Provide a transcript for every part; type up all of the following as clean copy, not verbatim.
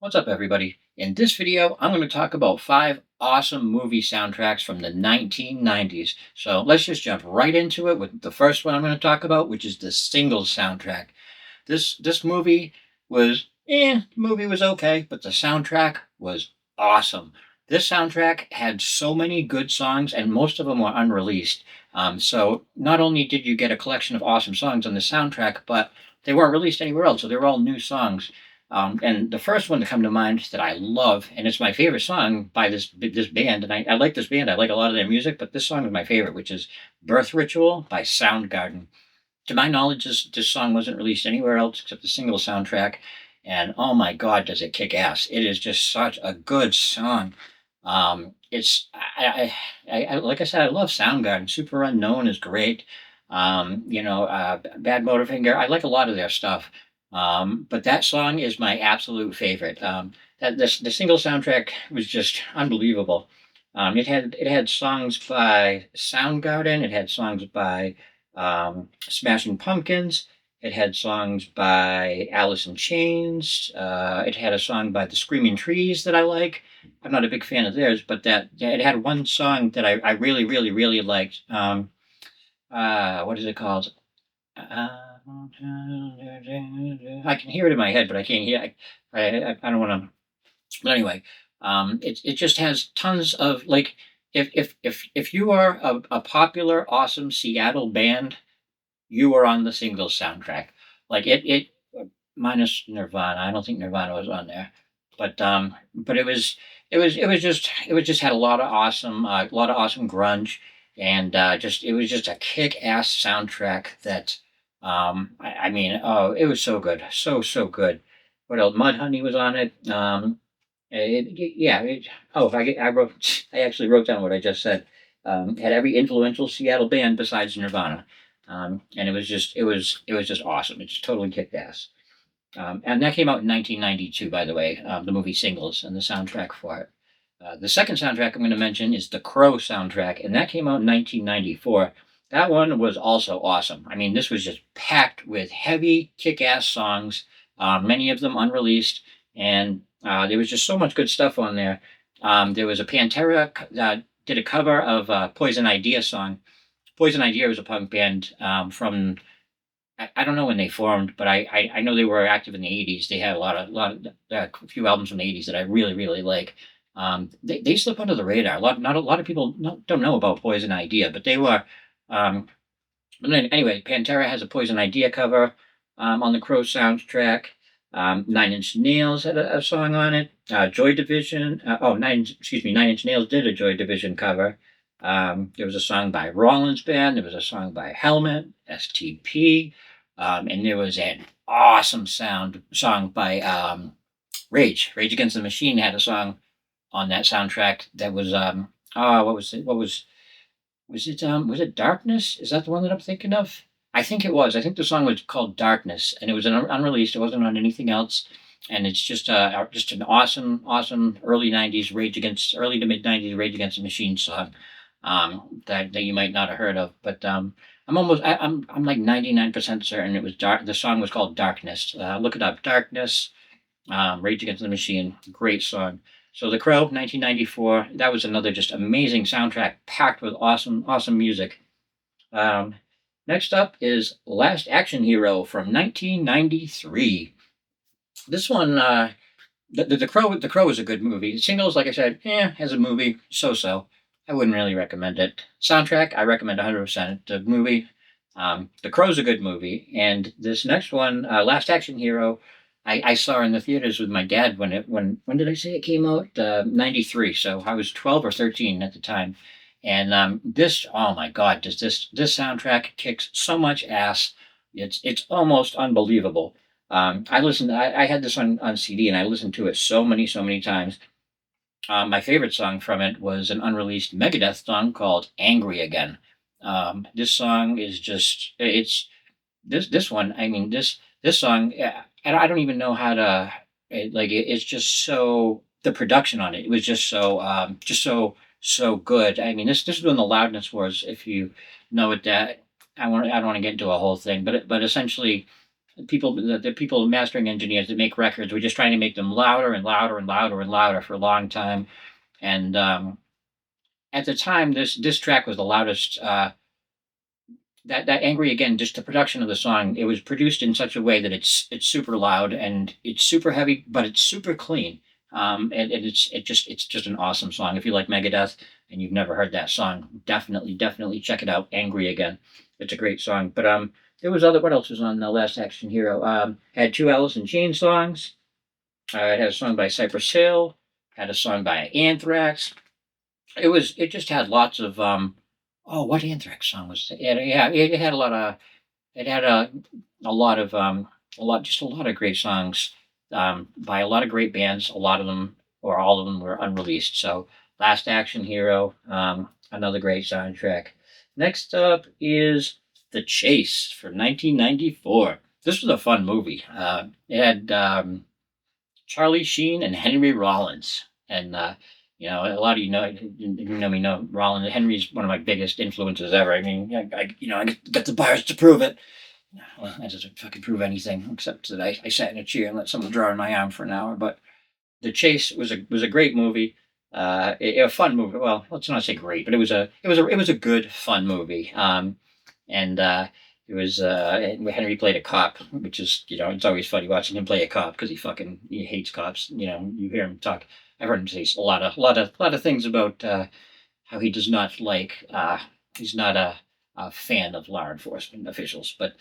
What's up, everybody? In this video, I'm going to talk about 5 awesome movie soundtracks from the 1990s. So let's just jump right into it with the first one I'm going to talk about, which is the single soundtrack. This movie was okay, but the soundtrack was awesome. This soundtrack had so many good songs, and most of them were unreleased. So not only did you get a collection of awesome songs on the soundtrack, but they weren't released anywhere else, so they were all new songs. And the first one to come to mind that I love, and it's my favorite song by this band, and I like this band. I like a lot of their music, but this song is my favorite, which is "Birth Ritual" by Soundgarden. To my knowledge, this song wasn't released anywhere else except the single soundtrack, and oh my God, does it kick ass! It is just such a good song. It's like I said, I love Soundgarden. Super Unknown is great. Bad Motorfinger. I like a lot of their stuff. But that song is my absolute favorite. The single soundtrack was just unbelievable. It had songs by Soundgarden. It had songs by Smashing Pumpkins. It had songs by Alice in Chains. It had a song by the Screaming Trees that I like. I'm not a big fan of theirs, but that it had one song that I really, really, really liked. What is it called? I can hear it in my head, but I can't hear. I don't want to. But anyway, it just has tons of like. If you are a popular, awesome Seattle band, you are on the singles soundtrack. Like it minus Nirvana. I don't think Nirvana was on there, but it was just had a lot of awesome grunge, and just it was just a kick ass soundtrack that I mean, oh, it was so good, so good. What else? Mudhoney was on it. Yeah. I actually wrote down what I just said. Had every influential Seattle band besides Nirvana, and it was just awesome. It just totally kicked ass. And that came out in 1992, by the way. The movie Singles and the soundtrack for it. The second soundtrack I'm going to mention is the Crow soundtrack, and that came out in 1994. That one was also awesome. I mean, this was just packed with heavy, kick-ass songs, many of them unreleased, and there was just so much good stuff on there. There was a Pantera did a cover of a Poison Idea song. Poison Idea was a punk band from I don't know when they formed, but I know they were active in the '80s. They had a few albums from the '80s that I really really like. They slip under the radar. Not a lot of people don't know about Poison Idea, but they were. Um, but then, anyway, Pantera has a Poison Idea cover on the Crow soundtrack. Nine Inch Nails had a song on it. Joy Division. Nine Inch Nails did a Joy Division cover. There was a song by Rollins Band. There was a song by Helmet, STP, and there was an awesome song by Rage. Rage Against the Machine had a song on that soundtrack that was what was it? Was it Darkness? Is that the one that I'm thinking of? I think it was. I think the song was called Darkness, and it was unreleased. It wasn't on anything else, and it's just an awesome early to mid '90s Rage Against the Machine song that you might not have heard of. But I'm like 99% certain it was dark. The song was called Darkness. Look it up, Darkness. Rage Against the Machine, great song. So The Crow, 1994. That was another just amazing soundtrack, packed with awesome music. Um, Next up is Last Action Hero from 1993. This one, the Crow is a good movie. Singles, like I said, as a movie, so. I wouldn't really recommend it. Soundtrack, I recommend 100%. The movie, The Crow's a good movie, and this next one, Last Action Hero, I saw in the theaters with my dad when did I say it came out? 93. So I was 12 or 13 at the time. And this, oh my God, does this soundtrack kicks so much ass. It's almost unbelievable. I had this on CD and I listened to it so many times. My favorite song from it was an unreleased Megadeth song called "Angry Again." This song is just it's this one. I mean this song. And I don't even know how to it's just so the production on it. It was just so good. I mean this is when the Loudness Wars. If you know it, that I don't want to get into a whole thing, but essentially. the people mastering engineers that make records were just trying to make them louder and louder and louder and louder for a long time. And at the time, this track was the loudest. That angry again, just the production of the song, it was produced in such a way that it's super loud and it's super heavy, but it's super clean. And it's just an awesome song. If you like Megadeth and you've never heard that song, definitely check it out. Angry again, it's a great song. But there was other. What else was on the Last Action Hero? Had two Alice in Chains songs. It had a song by Cypress Hill. Had a song by Anthrax. It just had lots of oh, what Anthrax song was it? Yeah, it had a lot of it had a lot of a lot of great songs by a lot of great bands. A lot of them or all of them were unreleased. So Last Action Hero, another great soundtrack. Next up is The Chase from 1994. This was a fun movie. It had Charlie Sheen and Henry Rollins. And a lot of you know me know Rollins. Henry's one of my biggest influences ever. I mean, I got the bars to prove it. Well, that doesn't fucking prove anything except that I sat in a chair and let someone draw on my arm for an hour. But The Chase was a great movie. A fun movie. Well, let's not say great, but it was a good fun movie. And it was Henry played a cop, which is it's always funny watching him play a cop because he hates cops. You hear him talk. I've heard him say a lot of things about how he does not like. He's not a fan of law enforcement officials, but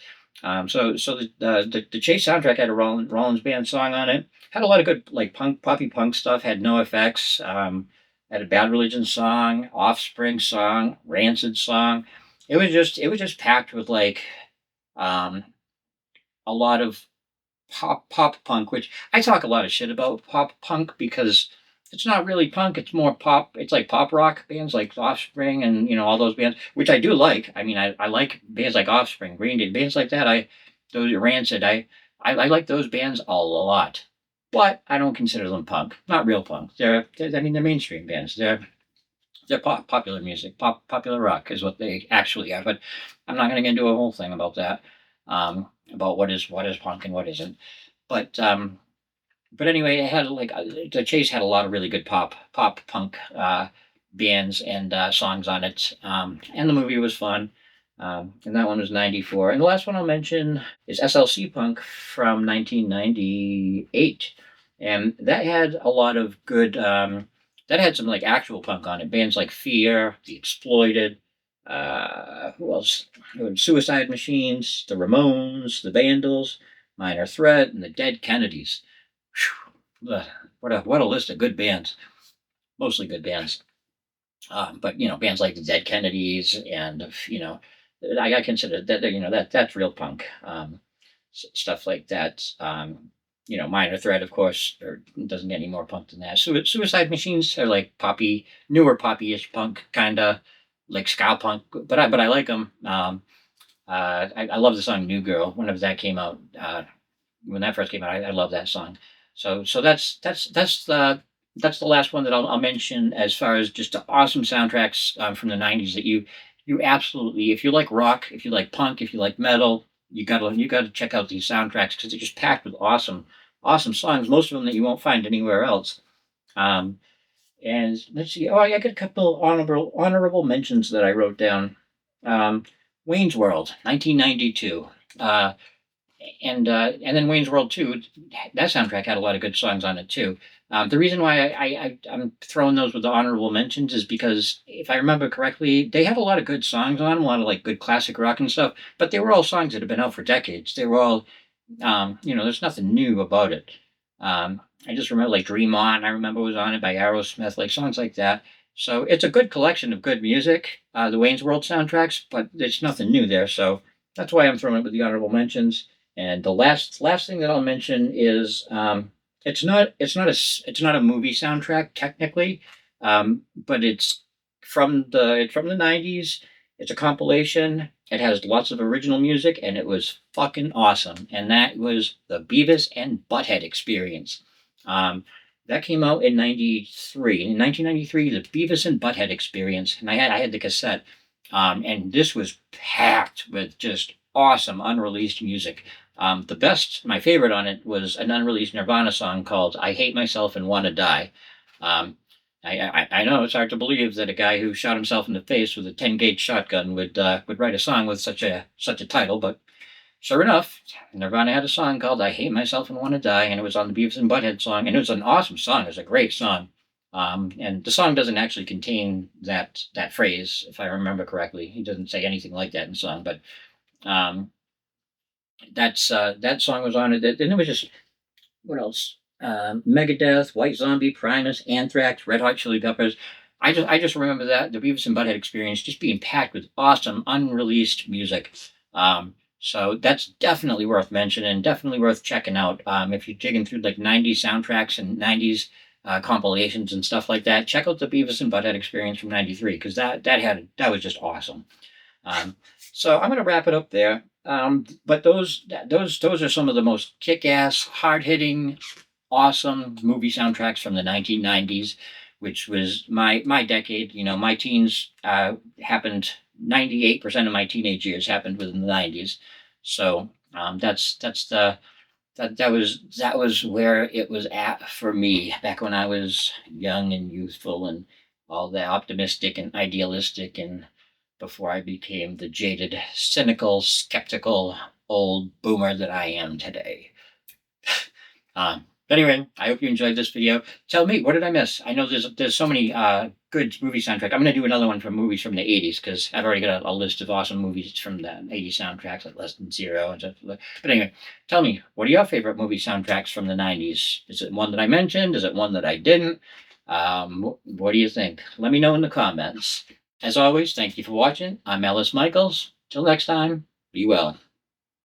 so the Chase soundtrack had a Rollins band song on it. Had a lot of good like poppy punk stuff. Had No Effects. Had a Bad Religion song, Offspring song, Rancid song. It was just packed with like um, a lot of pop punk, which I talk a lot of shit about pop punk because it's not really punk. It's more pop. It's like pop rock bands like Offspring and all those bands, which I do like. I mean, I like bands like Offspring, Green Day, bands like that. Those Rancid. I like those bands a lot, but I don't consider them punk. Not real punk. I mean they're mainstream bands. They're popular music. Popular rock is what they actually are. But I'm not going to get into a whole thing about that. About what is punk and what isn't. But anyway, it had like the Chase had a lot of really good pop punk bands and songs on it, and the movie was fun. And that one was '94. And the last one I'll mention is SLC Punk from 1998, and that had a lot of good. That had some like actual punk on it. Bands like Fear, The Exploited, who else? Suicide Machines, The Ramones, The Vandals, Minor Threat, and the Dead Kennedys. Whew. What a list of good bands. Mostly good bands. But bands like the Dead Kennedys, and I consider that that's real punk. Stuff like that. Minor Threat, of course, doesn't get any more punk than that. Suicide Machines are like poppy, newer poppy-ish punk, kind of like ska punk, but I like them. I love the song "New Girl" whenever that came out. When that first came out, I love that song. So that's the last one that I'll mention as far as just the awesome soundtracks from the '90s that you absolutely, if you like rock, if you like punk, if you like metal, you gotta check out these soundtracks because they're just packed with awesome songs. Most of them that you won't find anywhere else. Um, and let's see. Oh, I got a couple honorable mentions that I wrote down. Wayne's World, 1992. And then Wayne's World 2, that soundtrack had a lot of good songs on it too. The reason why I'm throwing those with the honorable mentions is because if I remember correctly, they have a lot of good songs on them, a lot of like good classic rock and stuff. But they were all songs that have been out for decades. They were all, there's nothing new about it. I just remember like Dream On. I remember was on it by Aerosmith, like songs like that. So it's a good collection of good music, the Wayne's World soundtracks, but there's nothing new there. So that's why I'm throwing it with the honorable mentions. And the last thing that I'll mention is it's not a movie soundtrack technically, but it's from the '90s. It's a compilation. It has lots of original music, and it was fucking awesome. And that was the Beavis and Butthead Experience. That came out in '93. In 1993, the Beavis and Butthead Experience, and I had the cassette, and this was packed with just awesome unreleased music. My favorite on it was an unreleased Nirvana song called "I Hate Myself and Want to Die." Um, I know it's hard to believe that a guy who shot himself in the face with a 10 gauge shotgun would write a song with such a title, but sure enough, Nirvana had a song called "I Hate Myself and Want to Die," and it was on the Beavis and Butthead song, and it was an awesome song. It was a great song. And the song doesn't actually contain that phrase, if I remember correctly. He doesn't say anything like that in the song, but um, that song was on it. And it was just what else? Megadeth, White Zombie, Primus, Anthrax, Red Hot Chili Peppers. I just remember that the Beavis and Butthead experience just being packed with awesome unreleased music. So that's definitely worth mentioning, definitely worth checking out. If you're digging through like '90s soundtracks and '90s compilations and stuff like that, check out the Beavis and Butthead experience from '93 because that was just awesome. Um, so I'm going to wrap it up there. But those are some of the most kick-ass, hard-hitting, awesome movie soundtracks from the 1990s, which was my decade. You know, my teens happened. 98% of my teenage years happened within the 90s. So that was where it was at for me back when I was young and youthful and all that optimistic and idealistic and before I became the jaded, cynical, skeptical old boomer that I am today. But anyway, I hope you enjoyed this video. Tell me, what did I miss? I know there's so many good movie soundtracks. I'm going to do another one from movies from the 80s because I've already got a list of awesome movies from the 80s soundtracks, like Less Than Zero and stuff. But anyway, tell me, what are your favorite movie soundtracks from the 90s? Is it one that I mentioned? Is it one that I didn't? What do you think? Let me know in the comments. As always, thank you for watching. I'm Ellis Michaels. Till next time, be well.